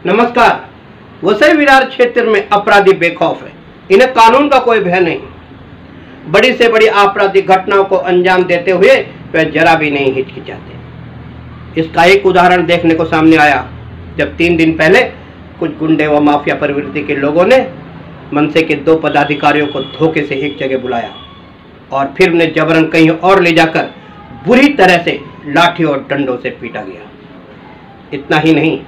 नमस्कार। वसई विरार क्षेत्र में अपराधी बेखौफ है, इन्हें कानून का कोई भय नहीं। बड़ी से बड़ी आपराधिक घटनाओं को अंजाम देते हुए वे जरा भी नहीं हिचकिचाते। इसका एक उदाहरण देखने को सामने आया जब 3 दिन पहले कुछ गुंडे व माफिया प्रवृत्ति के लोगों ने मनसे के 2 पदाधिकारियों को धोखे से एक जगह बुलाया और फिर उन्हें जबरन कहीं और ले जाकर बुरी तरह से लाठी और डंडों से पीटा गया। इतना ही नहीं,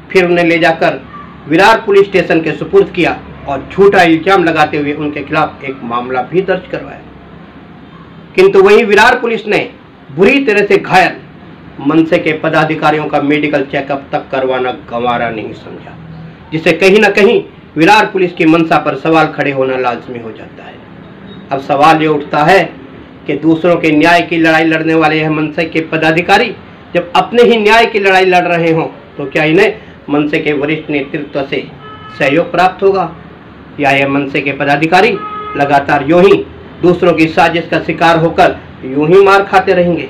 फिर उन्हें ले जाकर विरार पुलिस स्टेशन के सुपुर्द किया और झूठा इल्जाम लगाते हुए उनके खिलाफ एक मामला भी दर्ज करवाया। किंतु वहीं विरार पुलिस ने बुरी तरह से घायल मनसे के पदाधिकारियों का मेडिकल चेकअप तक करवाना गंवारा नहीं समझा, जिससे कहीं न कहीं विरार पुलिस की मंशा पर सवाल खड़े होना लाजमी हो जाता है। अब सवाल ये उठता है कि दूसरों के न्याय की लड़ाई लड़ने वाले यह मनसे के पदाधिकारी जब अपने ही न्याय की लड़ाई लड़ रहे हों तो क्या इन्हें मनसे के वरिष्ठ नेतृत्व से सहयोग प्राप्त होगा, या यह मनसे के पदाधिकारी लगातार यूं ही दूसरों की साजिश का शिकार होकर यूं ही मार खाते रहेंगे?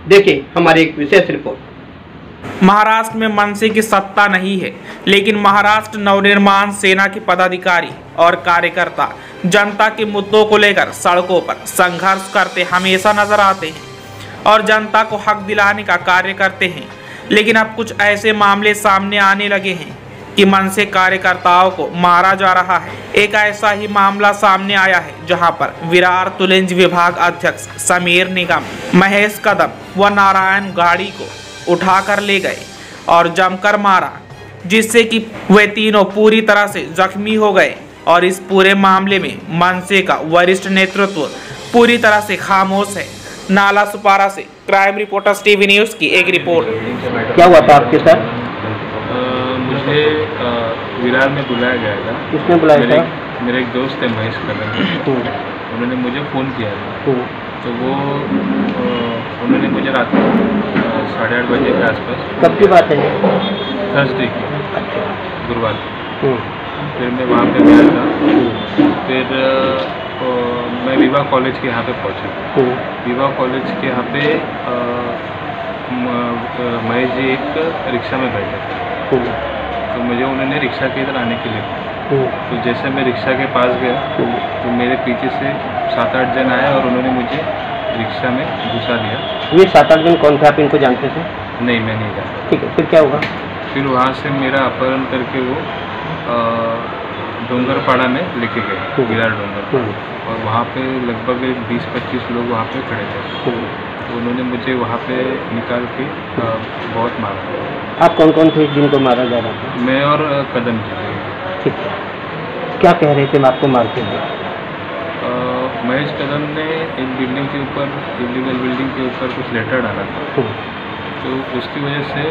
देखिए हमारी एक विशेष रिपोर्ट। महाराष्ट्र में मनसे की सत्ता नहीं है, लेकिन महाराष्ट्र नवनिर्माण सेना के पदाधिकारी और कार्यकर्ता जनता के मुद्दों को लेकर सड़कों पर संघर्ष करते हमेशा नजर आते हैं और जनता को हक दिलाने का कार्य करते हैं। लेकिन अब कुछ ऐसे मामले सामने आने लगे हैं कि मनसे कार्यकर्ताओं को मारा जा रहा है। एक ऐसा ही मामला सामने आया है जहां पर विरार तुलेंज विभाग अध्यक्ष समीर निगम, महेश कदम व नारायण गाड़ी को उठाकर ले गए और जमकर मारा, जिससे कि वे तीनों पूरी तरह से जख्मी हो गए। और इस पूरे मामले में मनसे का वरिष्ठ नेतृत्व पूरी तरह से खामोश है। नाला सुपारा से क्राइम रिपोर्टर्स टीवी न्यूज़ की एक रिपोर्ट। क्या हुआ था आपके साथ? मुझे विरार में बुलाया गया था। किसने बुलाया था? मेरे एक दोस्त है महेश कदम, उन्होंने मुझे फ़ोन किया था। तो वो उन्होंने मुझे रात को 8:30 बजे के आसपास। कब की बात है? थर्सडे की, गुरुवार की। फिर मैं वहाँ पे गया था। फिर मैं विवाह कॉलेज के यहाँ पे पहुँचा। विवाह कॉलेज के यहाँ पे महेश जी एक रिक्शा में बैठे थे, तो मुझे उन्होंने रिक्शा के इधर आने के लिए कहा। तो जैसे मैं रिक्शा के पास गया तो मेरे पीछे से 7-8 जन आए और उन्होंने मुझे रिक्शा में घुसा दिया। ये 7-8 जन कौन थे? आप इनको जानते थे? नहीं, मैं नहीं जानता। ठीक है, फिर क्या हुआ? फिर वहाँ से मेरा अपहरण करके वो डोंगरपाड़ा में लेके गए, विरार डोंगर। और वहाँ पे लगभग 20-25 लोग वहाँ पे खड़े थे। तो उन्होंने मुझे वहाँ पे निकाल के बहुत मारा। आप कौन कौन थे जिनको मारा जा रहा था? मैं और कदम जी। ठीक है, क्या कह रहे थे आपको मारते हुए? महेश कदम ने एक बिल्डिंग के ऊपर, इलीगल बिल्डिंग के ऊपर कुछ लेटर डाला था। तो उसकी वजह से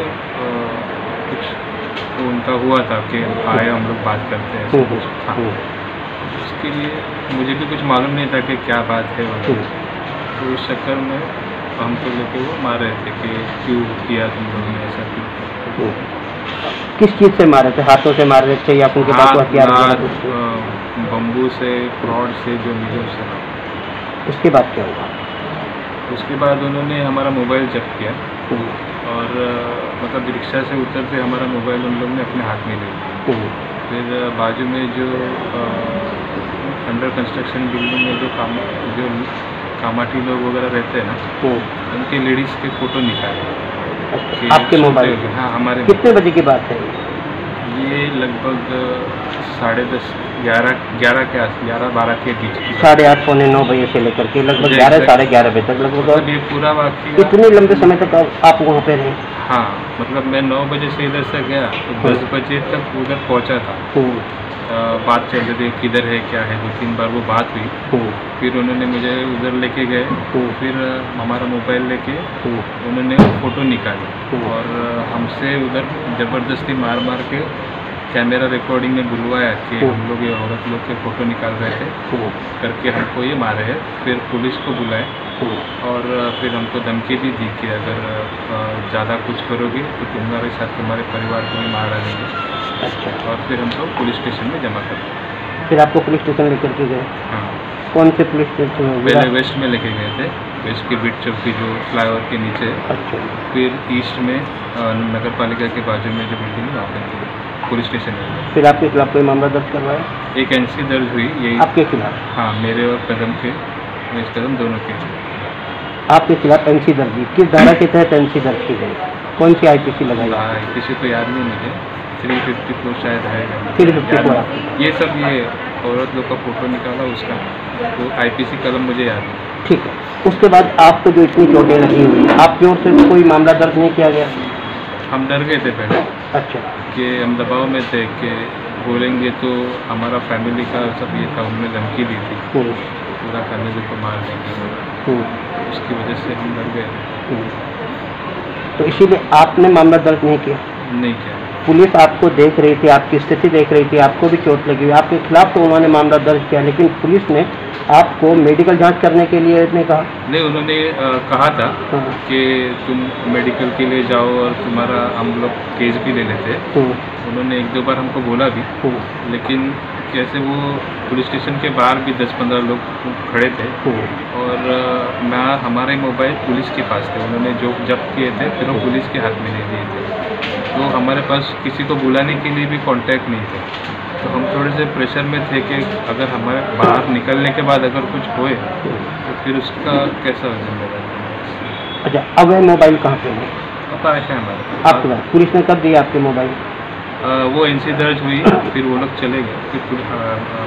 कुछ तो उनका हुआ था कि आए हम लोग बात करते हैं, कुछ था। उसके लिए मुझे भी कुछ मालूम नहीं था कि क्या बात है। तो उस चक्कर में हमको लेके वो मार रहे थे कि क्यों किया तुम लोगों ने ऐसा क्यों। किस चीज़ से मारे थे? हाथों से मार रहे थे या उनके पास हथियार? बम्बू से, रॉड से, जो मिले उससे। उसके बाद क्या हुआ? उसके बाद उन्होंने हमारा मोबाइल जब्त किया और मतलब रिक्शा से उतरते हमारा मोबाइल उन लोगों ने अपने हाथ में ले लिया। फिर बाजू में जो अंडर कंस्ट्रक्शन बिल्डिंग में जो कामाठी लोग वगैरह रहते हैं ना, उनके लेडीज़ के फ़ोटो निकाले आपके मोबाइल? हाँ, हमारे। कितने बजे की बात है ये? लगभग 10:30, 11 के आस, 11-12 के बीच। 8:30 पौने 9 बजे से लेकर के लगभग 11 साढ़े 11 बजे तक लगभग। मतलब ये पूरा वाक़या इतने लंबे समय तक आप वहाँ पे रहे? हाँ, मतलब मैं 9 बजे से इधर से गया तो 10 बजे तक उधर पहुँचा था। बात चल रही थी किधर है क्या है, 2-3 बार वो बात हुई। फिर उन्होंने मुझे उधर लेके गए। फिर हमारा मोबाइल लेके उन्होंने फ़ोटो निकाली और हमसे उधर ज़बरदस्ती मार मार के कैमरा रिकॉर्डिंग में बुलवाया कि हम लोग ये औरत लोग के फ़ोटो निकाल रहे थे करके हमको ये मारे हैं। फिर पुलिस को बुलाए और फिर हमको धमकी भी दी कि अगर ज़्यादा कुछ करोगे तो तुम्हारे साथ तुम्हारे परिवार को भी मार डालेंगे। अच्छा। और फिर हमको पुलिस स्टेशन में जमा कर दिया। फिर आपको पुलिस स्टेशन लेकर के गए? हाँ। कौन से पुलिस स्टेशन? पहले वेस्ट में लेके गए थे, वेस्ट की बिट चौकी जो फ्लाईओवर के नीचे। अच्छा। फिर ईस्ट में नगर पालिका के बाजू में जो बिल्डिंग है वहाँ पे। पुलिस स्टेशन में। फिर आपके खिलाफ कोई मामला दर्ज करवाया? एक एनसी दर्ज हुई यही आपके खिलाफ? हाँ, मेरे और कदम के, महेश कदम दोनों के। आपके खिलाफ एनसी दर्ज हुई, किस धारा के तहत एनसी दर्ज की गई? कौन सी आईपीसी लगाई? आईपीसी तो याद नहीं मुझे, 354 शायद है। 354 ये सब, ये औरत लोग का फोटो निकाला उसका, तो आईपीसी कलम मुझे याद है। ठीक है। उसके बाद आपको जो इतनी चोटें लगी हुई, आपकी ओर से कोई मामला दर्ज नहीं किया गया? हम डर गए थे पहले। अच्छा। कि हम दबाव में थे कि बोलेंगे तो हमारा फैमिली का सब ये था, उन्होंने धमकी दी थी पूरा फैमिली को मार देंगे, उसकी वजह से हम डर गए थे। तो इसीलिए आपने मामला दर्ज नहीं किया? नहीं किया। पुलिस आपको देख रही थी, आपकी स्थिति देख रही थी, आपको भी चोट लगी हुई, आपके खिलाफ तो उन्होंने मामला दर्ज किया, लेकिन पुलिस ने आपको मेडिकल जांच करने के लिए नहीं कहा? नहीं, उन्होंने कहा था कि तुम मेडिकल के लिए जाओ और तुम्हारा हम लोग केस भी ले लेते। उन्होंने 1-2 बार हमको बोला भी, लेकिन कैसे वो पुलिस स्टेशन के बाहर भी 10-15 लोग खड़े थे और हमारे मोबाइल पुलिस के पास थे, उन्होंने जो जब्त किए थे फिर वो पुलिस के हाथ में दे दिए थे, तो हमारे पास किसी को बुलाने के लिए भी कांटेक्ट नहीं थे। तो हम थोड़े से प्रेशर में थे कि अगर हमारे बाहर निकलने के बाद अगर कुछ होए तो फिर उसका कैसा जिम्मेदारी। अच्छा, अब वह मोबाइल कहाँ पे है? पता है हमारे आपके पास? पुलिस ने कब दिया आपके मोबाइल? वो एनसी दर्ज हुई, फिर वो लोग चले गए, फिर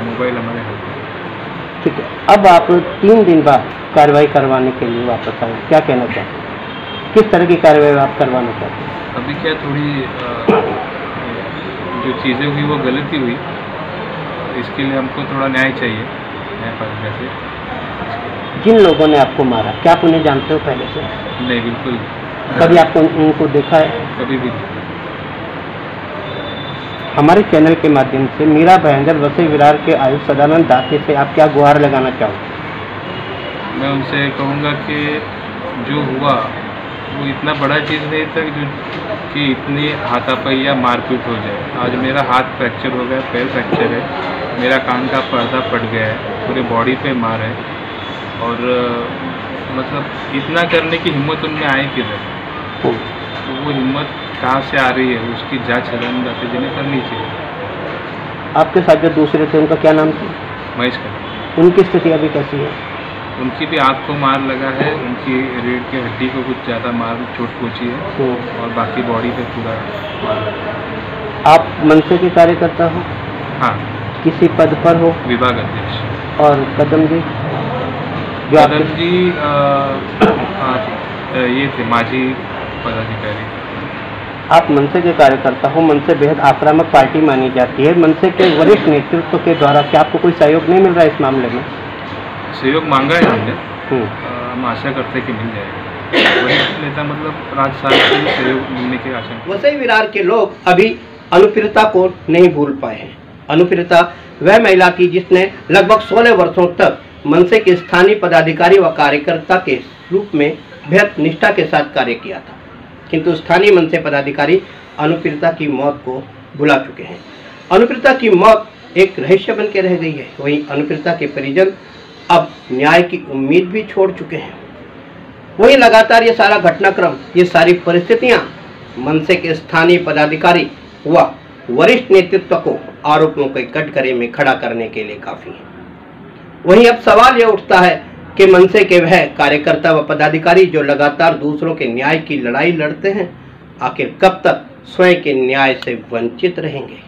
मोबाइल हमारे हाथ में। ठीक है। अब आप 3 दिन बाद कार्रवाई करवाने के लिए वापस आए, क्या कहना चाहते हैं? किस तरह की कार्रवाई आप करवाना चाहते हैं? अभी क्या थोड़ी जो चीज़ें हुई वो गलती हुई, इसके लिए हमको थोड़ा न्याय चाहिए, न्यायपालिका से। जिन लोगों ने आपको मारा, क्या आप उन्हें जानते हो पहले से? नहीं, बिल्कुल। कभी आपको उनको देखा है? कभी भी नहीं। हमारे चैनल के माध्यम से मीरा भयंकर वसई विरार के आयुक्त सदानंद दाते से आप क्या गुहार लगाना चाहोगे? मैं उनसे कहूँगा कि जो हुआ वो इतना बड़ा चीज़ नहीं था कि इतनी हाथापाई या मारपीट हो जाए। आज मेरा हाथ फ्रैक्चर हो गया, पैर फ्रैक्चर है, मेरा कान का पर्दा फट गया है, पूरे बॉडी पे मार है, और मतलब इतना करने की हिम्मत उनमें आई किधर? तो वो हिम्मत कहाँ से आ रही है, उसकी जांच सदानंद दाते जी ने करनी चाहिए। आपके साथ जो दूसरे थे उनका क्या नाम था? महेश कदम। उनकी स्थिति अभी कैसी है? उनकी भी आँख को मार लगा है, उनकी रीढ़ की हड्डी को कुछ ज़्यादा मार चोट पहुँची है, और बाकी बॉडी पे पूरा मार लगा है। आप मनसे के कार्यकर्ता हो? हाँ। किसी पद पर हो? विभाग अध्यक्ष। और कदम जी? कदम जी ये थे माजी पदाधिकारी। आप मनसे के कार्यकर्ता हो, मनसे बेहद आक्रामक पार्टी मानी जाती है, मनसे के वरिष्ठ नेतृत्व के द्वारा क्या आपको कोई सहयोग नहीं मिल रहा है इस मामले में? सहयोग मांगा है हमने, हम आशा करते हैं कि मिल जाएगा। वरिष्ठ नेता मतलब राजसाल से सहयोग मिलने की आशा। वसई विरार के लोग अभी अनुप्रियता को नहीं भूल पाए हैं। अनुप्रियता वह महिला थी जिसने लगभग 16 वर्षों तक मनसे के स्थानीय पदाधिकारी व कार्यकर्ता के रूप में बेहद निष्ठा के साथ कार्य किया था, किंतु स्थानीय मनसे पदाधिकारी अनुप्रियता की मौत को भुला चुके हैं। अनुप्रियता की मौत एक रहस्य बन के रह गई है। वहीं अनुप्रियता के परिजन अब न्याय की उम्मीद भी छोड़ चुके हैं। वहीं लगातार ये सारा घटनाक्रम, ये सारी परिस्थितियां मनसे के स्थानीय पदाधिकारी व वरिष्ठ नेतृत्व को आरोपों के कटघरे में खड़ा करने के लिए काफी है। वहीं अब सवाल यह उठता है कि मनसे के वह कार्यकर्ता व पदाधिकारी जो लगातार दूसरों के न्याय की लड़ाई लड़ते हैं, आखिर कब तक स्वयं के न्याय से वंचित रहेंगे?